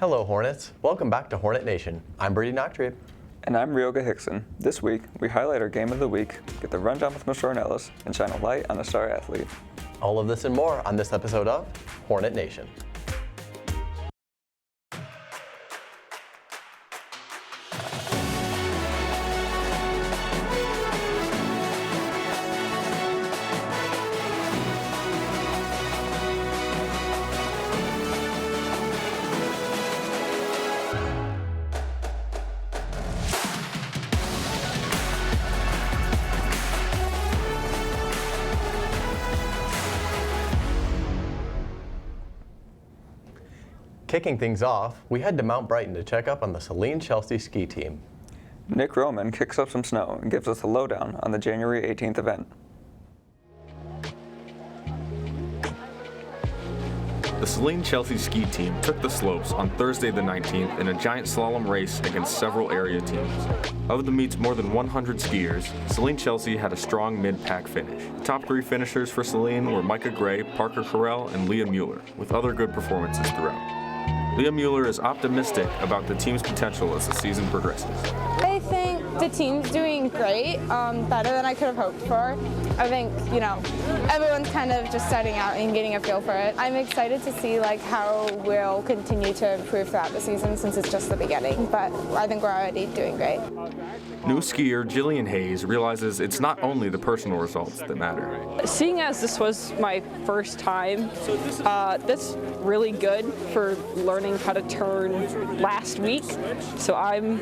Hello, Hornets. Welcome back to Hornet Nation. I'm Brady Noctrieb. And I'm Ryoga Hickson. This week, we highlight our game of the week, get the rundown with Mr. Ornelas, and shine a light on a star athlete. All of this and more on this episode of Hornet Nation. Kicking things off, we head to Mount Brighton to check up on the Saline Chelsea ski team. Nick Roman kicks up some snow and gives us a lowdown on the January 18th event. The Saline Chelsea ski team took the slopes on Thursday the 19th in a giant slalom race against several area teams. Of the meet's more than 100 skiers, Saline Chelsea had a strong mid-pack finish. The top three finishers for Saline were Micah Gray, Parker Carell, and Leah Mueller, with other good performances throughout. Leah Mueller is optimistic about the team's potential as the season progresses. I think the team's doing great, better than I could have hoped for. I think, everyone's kind of just starting out and getting a feel for it. I'm excited to see how we'll continue to improve throughout the season since it's just the beginning, but I think we're already doing great. New skier Jillian Hayes realizes it's not only the personal results that matter. Seeing as this was my first time, that's really good for learning how to turn last week. So I'm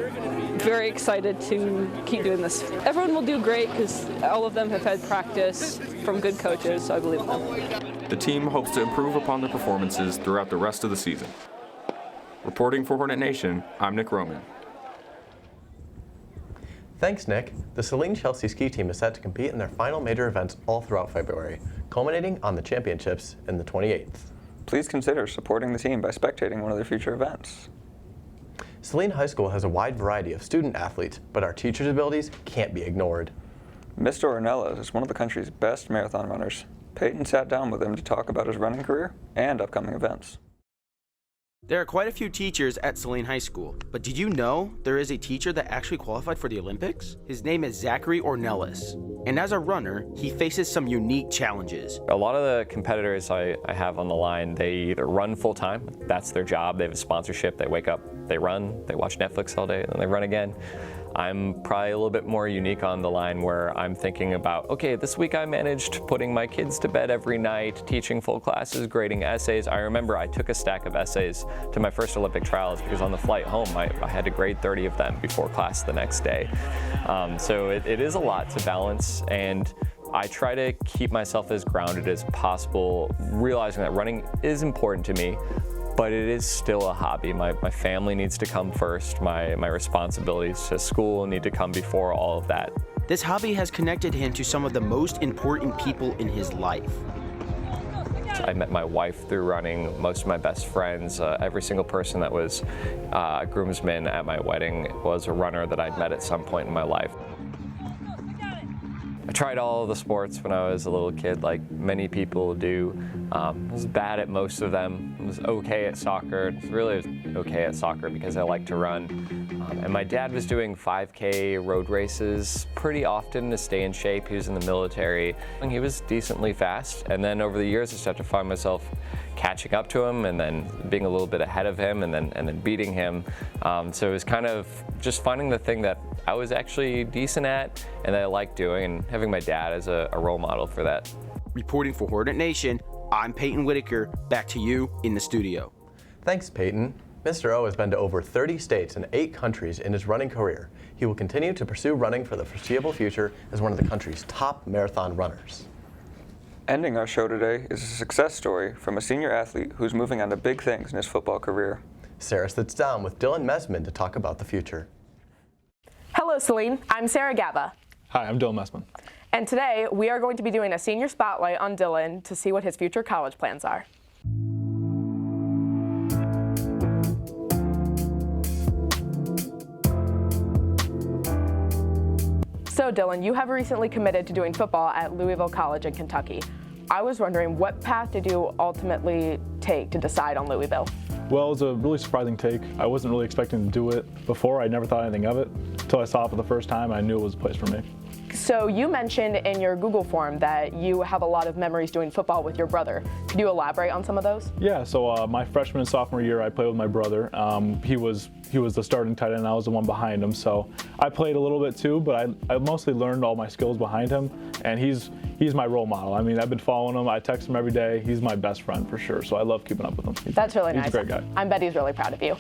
very excited to keep doing this. Everyone will do great because all of them have had practice from good coaches, so I believe in them. The team hopes to improve upon their performances throughout the rest of the season. Reporting for Hornet Nation, I'm Nick Roman. Thanks, Nick. The Saline Chelsea ski team is set to compete in their final major events all throughout February, culminating on the championships in the 28th. Please consider supporting the team by spectating one of their future events. Saline High School has a wide variety of student athletes, but our teachers' abilities can't be ignored. Mr. Ornelas is one of the country's best marathon runners. Peyton sat down with him to talk about his running career and upcoming events. There are quite a few teachers at Saline High School, but did you know there is a teacher that actually qualified for the Olympics? His name is Zachary Ornelas, and as a runner, he faces some unique challenges. A lot of the competitors I have on the line, they either run full-time, that's their job, they have a sponsorship, they wake up, they run, they watch Netflix all day, and then they run again. I'm probably a little bit more unique on the line where I'm thinking about, okay, this week I managed putting my kids to bed every night, teaching full classes, grading essays. I remember I took a stack of essays to my first Olympic trials because on the flight home, I had to grade 30 of them before class the next day. So it is a lot to balance, and I try to keep myself as grounded as possible, realizing that running is important to me, but it is still a hobby. My family needs to come first. My responsibilities to school need to come before all of that. This hobby has connected him to some of the most important people in his life. I met my wife through running, most of my best friends, every single person that was a groomsman at my wedding was a runner that I'd met at some point in my life. I tried all of the sports when I was a little kid, like many people do. I was bad at most of them. I was okay at soccer. Really was okay at soccer because I like to run. And my dad was doing 5K road races pretty often to stay in shape. He was in the military, and he was decently fast. And then over the years, I started to find myself catching up to him and then being a little bit ahead of him and then beating him. So it was kind of just finding the thing that I was actually decent at and that I liked doing, and having my dad as a role model for that. Reporting for Hornet Nation, I'm Peyton Whitaker. Back to you in the studio. Thanks, Peyton. Mr. O has been to over 30 states and 8 countries in his running career. He will continue to pursue running for the foreseeable future as one of the country's top marathon runners. Ending our show today is a success story from a senior athlete who's moving on to big things in his football career. Sarah sits down with Dylan Mesman to talk about the future. Hello, Saline. I'm Sarah Gaba. Hi, I'm Dylan Messman. And today we are going to be doing a senior spotlight on Dylan to see what his future college plans are. So Dylan, you have recently committed to doing football at Louisville College in Kentucky. I was wondering, what path did you ultimately take to decide on Louisville? Well, it was a really surprising take. I wasn't really expecting to do it before. I never thought anything of it until I saw it for the first time. I knew it was a place for me. So you mentioned in your Google form that you have a lot of memories doing football with your brother. Could you elaborate on some of those? Yeah, so my freshman and sophomore year, I played with my brother. He was the starting tight end, and I was the one behind him. So I played a little bit too, but I mostly learned all my skills behind him, and he's my role model. I mean, I've been following him. I text him every day. He's my best friend for sure, so I love keeping up with him. That's really nice. He's a great guy. I bet he's really proud of you.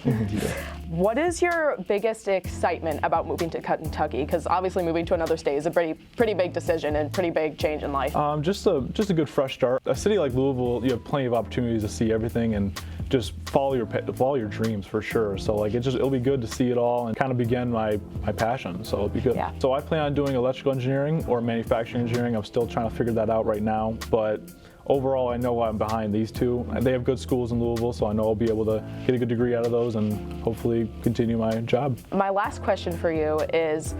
What is your biggest excitement about moving to Kentucky? Because obviously moving to another state is a pretty big decision and pretty big change in life. Just a good fresh start. A city like Louisville, you have plenty of opportunities to see everything and just follow your dreams for sure. So like it'll be good to see it all and kind of begin my passion. So it'll be good. Yeah. So I plan on doing electrical engineering or manufacturing engineering. I'm still trying to figure that out right now, but overall, I know I'm behind these two. They have good schools in Louisville, so I know I'll be able to get a good degree out of those and hopefully continue my job. My last question for you is,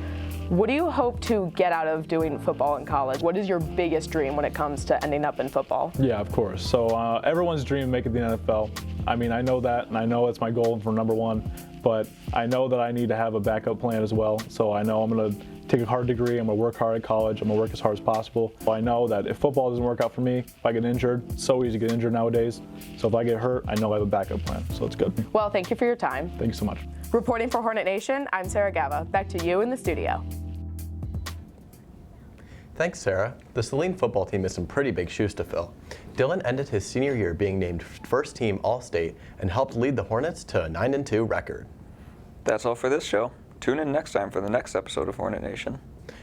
what do you hope to get out of doing football in college? What is your biggest dream when it comes to ending up in football? Yeah, of course. So everyone's dream making the NFL. I mean, I know that, and I know it's my goal for number one, but I know that I need to have a backup plan as well. So I know I'm going to take a hard degree, I'm going to work hard at college, I'm going to work as hard as possible. I know that if football doesn't work out for me, if I get injured, it's so easy to get injured nowadays. So if I get hurt, I know I have a backup plan, so it's good. Well, thank you for your time. Thank you so much. Reporting for Hornet Nation, I'm Sarah Gava. Back to you in the studio. Thanks, Sarah. The Saline football team has some pretty big shoes to fill. Dylan ended his senior year being named first team All-State and helped lead the Hornets to a 9-2 record. That's all for this show. Tune in next time for the next episode of Hornet Nation.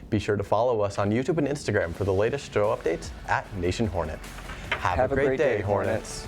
Be sure to follow us on YouTube and Instagram for the latest show updates at Nation Hornet. Have a great day, Hornets.